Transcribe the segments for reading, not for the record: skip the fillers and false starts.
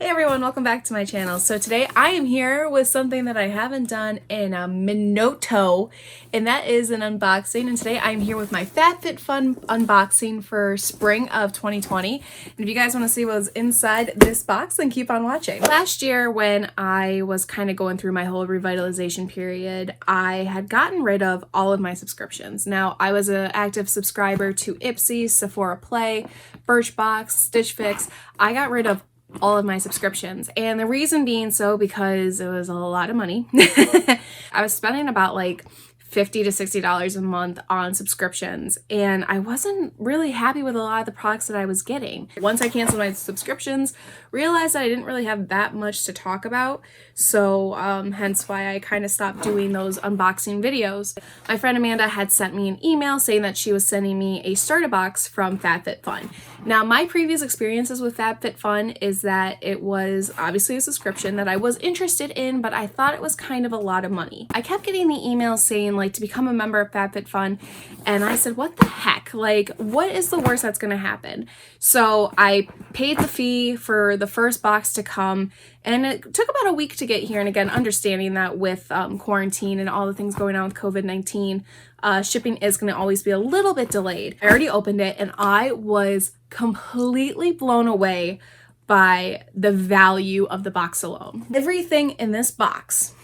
Hey everyone, welcome back to my channel. So today I am here with something that I haven't done in a minuto, and that is an unboxing. And today I'm here with my FABFITFUN unboxing for spring of 2020. And if you guys want to see what's inside this box, then keep on watching. Last year when I was kind of going through my whole revitalization period, I had gotten rid of all of my subscriptions. Now, I was an active subscriber to Ipsy, Sephora Play, Birchbox, Stitch Fix. I got rid of all of my subscriptions, and the reason being so because it was a lot of money. I was spending about like $50 to $60 a month on subscriptions, and I wasn't really happy with a lot of the products that I was getting. Once I canceled my subscriptions, realized that I didn't really have that much to talk about, so hence why I kind of stopped doing those unboxing videos. My friend Amanda had sent me an email saying that she was sending me a starter box from FABFITFUN. Now, my previous experiences with FABFITFUN is that it was obviously a subscription that I was interested in, but I thought it was kind of a lot of money. I kept getting the emails saying like to become a member of FABFITFUN, and I said, what the heck? Like, what is the worst that's going to happen? So I paid the fee for the first box to come, and it took about a week to get here. And again, understanding that with quarantine and all the things going on with COVID-19, shipping is going to always be a little bit delayed. I already opened it, and I was completely blown away by the value of the box alone. Everything in this box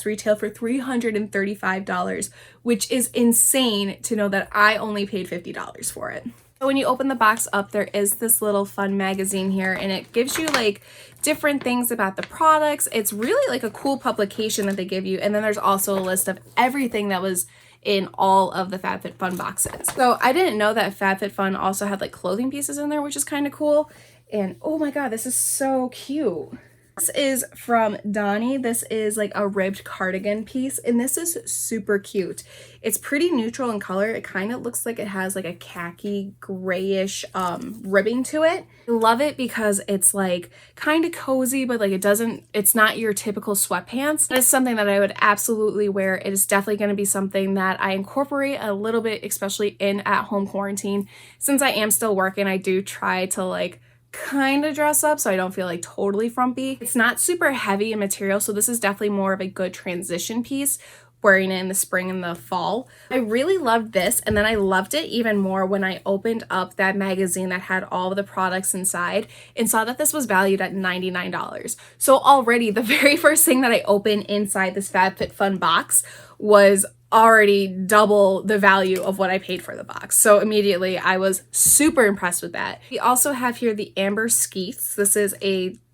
retailed for $335, which is insane to know that I only paid $50 for it. So when you open the box up, there is this little fun magazine here, and it gives you like different things about the products. It's really like a cool publication that they give you. And then there's also a list of everything that was in all of the FABFITFUN boxes. So I didn't know that FABFITFUN also had like clothing pieces in there, which is kind of cool. And oh my God, this is so cute. This is from DONNI. This is like a ribbed cardigan piece, and this is super cute. It's pretty neutral in color. It kind of looks like it has like a khaki grayish ribbing to it. I love it because it's like kind of cozy, but like it's not your typical sweatpants. It's something that I would absolutely wear. It is definitely going to be something that I incorporate a little bit, especially in at-home quarantine. Since I am still working, I do try to like kind of dress up so I don't feel like totally frumpy. It's not super heavy in material, so this is definitely more of a good transition piece, wearing it in the spring and the fall. I really loved this, and then I loved it even more when I opened up that magazine that had all of the products inside and saw that this was valued at $99. So already the very first thing that I opened inside this FABFITFUN box was already double the value of what I paid for the box. So immediately I was super impressed with that. We also have here the Amber Sceats. This is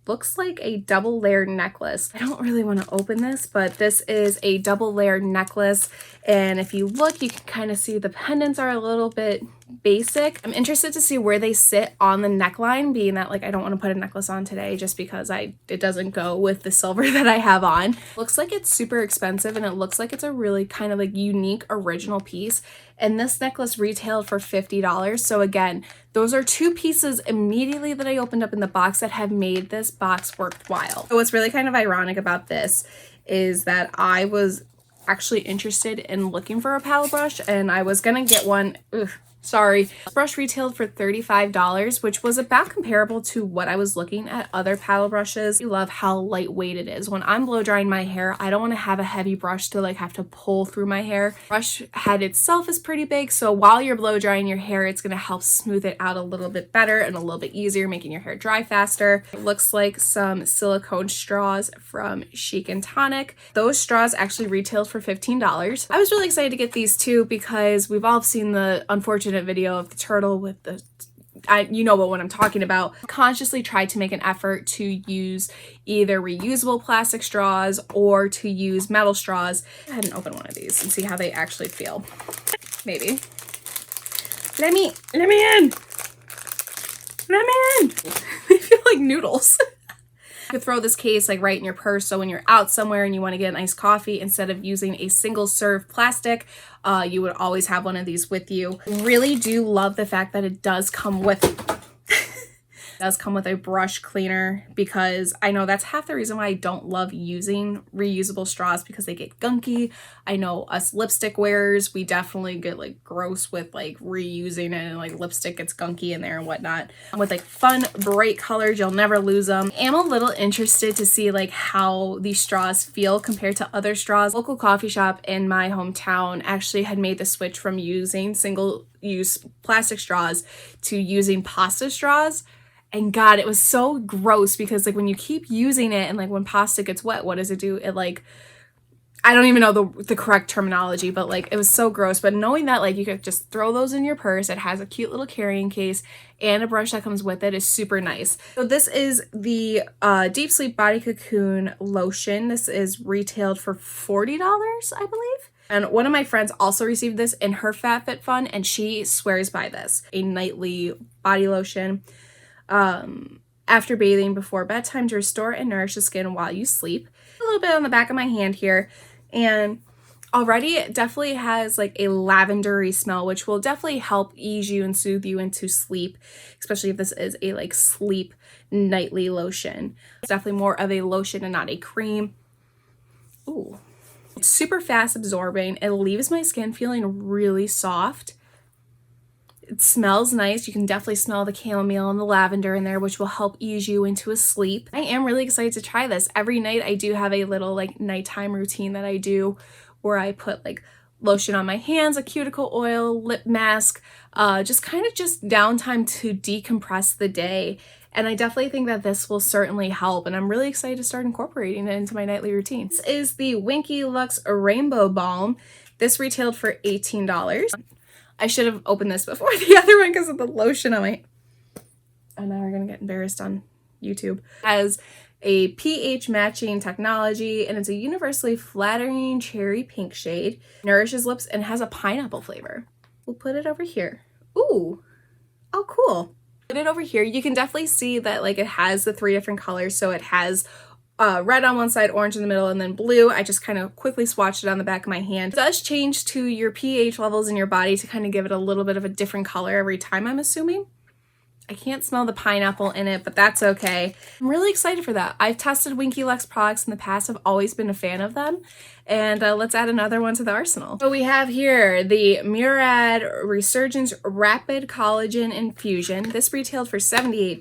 looks like a double layered necklace. I don't really want to open this, but this is a double layered necklace. And if you look, you can kind of see the pendants are a little bit basic. I'm interested to see where they sit on the neckline, being that like I don't want to put a necklace on today just because it doesn't go with the silver that I have on. Looks like it's super expensive, and it looks like it's a really kind of like unique original piece. And this necklace retailed for $50. So again, those are two pieces immediately that I opened up in the box that have made this box worthwhile. So what's really kind of ironic about this is that I was actually interested in looking for a paddle brush, and I was gonna get one. Sorry. This brush retailed for $35, which was about comparable to what I was looking at other paddle brushes. I love how lightweight it is. When I'm blow drying my hair, I don't want to have a heavy brush to like have to pull through my hair. Brush head itself is pretty big, so while you're blow drying your hair, it's going to help smooth it out a little bit better and a little bit easier, making your hair dry faster. It looks like some silicone straws from Chic and Tonic. Those straws actually retailed for $15. I was really excited to get these too because we've all seen the unfortunate video of the turtle with the you know what I'm talking about. Consciously tried to make an effort to use either reusable plastic straws or to use metal straws. Go ahead and open one of these and see how they actually feel. Maybe. Let me in. Let me in. They feel like noodles. You could throw this case like right in your purse, so when you're out somewhere and you want to get a nice coffee, instead of using a single serve plastic, you would always have one of these with you. Really do love the fact that it does come with does come with a brush cleaner because I know that's half the reason why I don't love using reusable straws, because they get gunky. I know us lipstick wearers, we definitely get like gross with like reusing it, and like lipstick gets gunky in there and whatnot. With like fun bright colors, you'll never lose them. I am a little interested to see like how these straws feel compared to other straws. Local coffee shop in my hometown actually had made the switch from using single-use plastic straws to using pasta straws. And God, it was so gross because like when you keep using it and like when pasta gets wet, what does it do? It like, I don't even know the correct terminology, but like it was so gross. But knowing that like you could just throw those in your purse, it has a cute little carrying case and a brush that comes with it, is super nice. So this is the Deep Sleep Body Cocoon Lotion. This is retailed for $40, I believe. And one of my friends also received this in her FABFITFUN, and she swears by this. A nightly body lotion after bathing before bedtime to restore and nourish the skin while you sleep. A little bit on the back of my hand here, and already it definitely has like a lavendery smell, which will definitely help ease you and soothe you into sleep, especially if this is a like sleep nightly lotion. It's definitely more of a lotion and not a cream. Ooh. It's super fast absorbing. It leaves my skin feeling really soft. It smells nice. You can definitely smell the chamomile and the lavender in there, which will help ease you into a sleep. I am really excited to try this. Every night I do have a little like nighttime routine that I do where I put like lotion on my hands, a cuticle oil, lip mask, just downtime to decompress the day. And I definitely think that this will certainly help, and I'm really excited to start incorporating it into my nightly routine. This is the Winky Luxe Rainbow Balm. This retailed for $18. I should have opened this before the other one because of the lotion on my... Oh, now we're gonna get embarrassed on YouTube. It has a pH matching technology, and it's a universally flattering cherry pink shade. Nourishes lips and has a pineapple flavor. We'll put it over here. Ooh, oh cool. Put it over here. You can definitely see that like it has the 3 different colors. So it has red on one side, orange in the middle, and then blue. I just kind of quickly swatched it on the back of my hand. It does change to your pH levels in your body to kind of give it a little bit of a different color every time, I'm assuming. I can't smell the pineapple in it, but that's okay. I'm really excited for that. I've tested Winky Luxe products in the past. I've always been a fan of them. And let's add another one to the arsenal. So we have here the Murad Resurgence Rapid Collagen Infusion. This retailed for $78.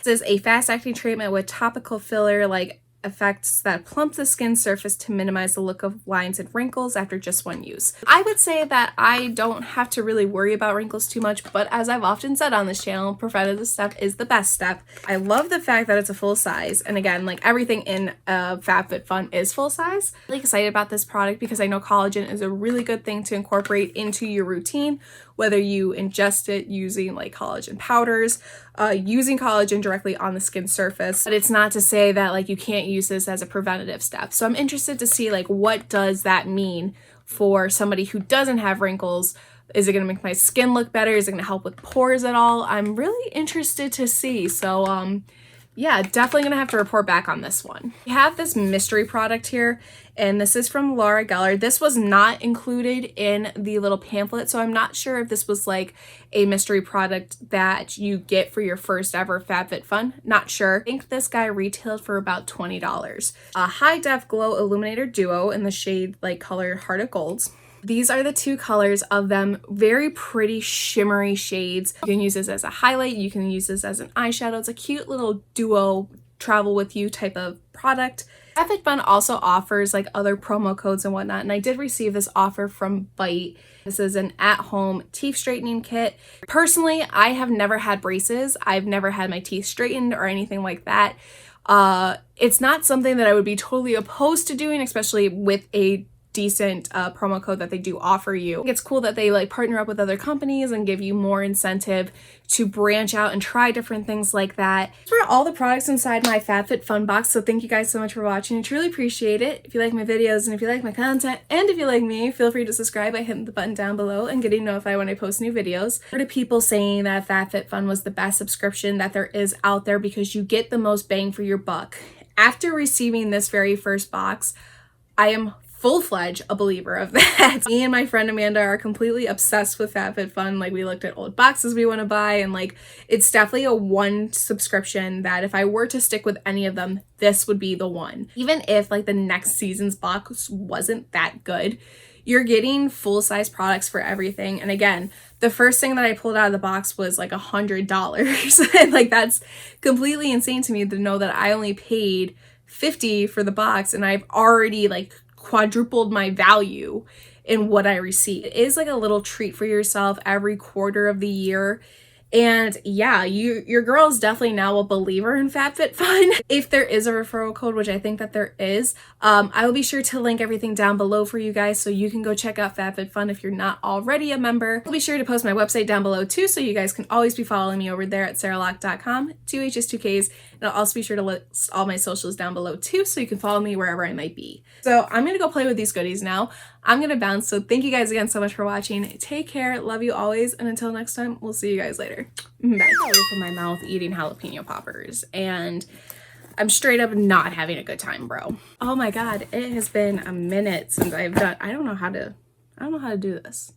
This is a fast-acting treatment with topical filler like effects that plump the skin surface to minimize the look of lines and wrinkles after just one use. I would say that I don't have to really worry about wrinkles too much, but as I've often said on this channel, preventative step is the best step. I love the fact that it's a full size, and again, like everything in FABFITFUN is full size. I'm really excited about this product because I know collagen is a really good thing to incorporate into your routine, whether you ingest it using like collagen powders, using collagen directly on the skin surface. But it's not to say that like you can't use this as a preventative step. So I'm interested to see like what does that mean for somebody who doesn't have wrinkles. Is it going to make my skin look better? Is it going to help with pores at all? I'm really interested to see. So yeah, definitely gonna have to report back on this one. We have this mystery product here, and this is from Laura Geller. This was not included in the little pamphlet, so I'm not sure if this was like a mystery product that you get for your first ever FABFITFUN. Not sure. I think this guy retailed for about $20. A High Def Glow Illuminator Duo in the shade like color Heart of Golds. These are the 2 colors of them. Very pretty shimmery shades. You can use this as a highlight. You can use this as an eyeshadow. It's a cute little duo travel with you type of product. FABFITFUN also offers like other promo codes and whatnot, and I did receive this offer from Bite. This is an at-home teeth straightening kit. Personally, I have never had braces. I've never had my teeth straightened or anything like that. It's not something that I would be totally opposed to doing, especially with a decent promo code that they do offer you. It's cool that they like partner up with other companies and give you more incentive to branch out and try different things like that. These were all the products inside my FABFITFUN box, so thank you guys so much for watching. I truly appreciate it. If you like my videos and if you like my content and if you like me, feel free to subscribe by hitting the button down below and getting notified when I post new videos. I've heard of people saying that FABFITFUN was the best subscription that there is out there because you get the most bang for your buck. After receiving this very first box, I am full-fledged a believer of that. Me and my friend Amanda are completely obsessed with FabFitFun. Like, we looked at old boxes we want to buy, and like, it's definitely a one subscription that if I were to stick with any of them, this would be the one. Even if like the next season's box wasn't that good, you're getting full-size products for everything. And again, the first thing that I pulled out of the box was like $100. And like, that's completely insane to me to know that I only paid $50 for the box and I've already like quadrupled my value in what I received. It is like a little treat for yourself every quarter of the year. And yeah, your girl is definitely now a believer in FabFitFun. If there is a referral code, which I think that there is, I will be sure to link everything down below for you guys so you can go check out FabFitFun if you're not already a member. I'll be sure to post my website down below too, so you guys can always be following me over there at sarahlock.com, 2 H's, 2 K's. And I'll also be sure to list all my socials down below too, so you can follow me wherever I might be. So I'm gonna go play with these goodies now. I'm gonna bounce, so thank you guys again so much for watching. Take care, love you always, and until next time, we'll see you guys later. Bye. From my mouth eating jalapeno poppers, and I'm straight up not having a good time, bro. Oh my god, it has been a minute since I've done, I don't know how to do this.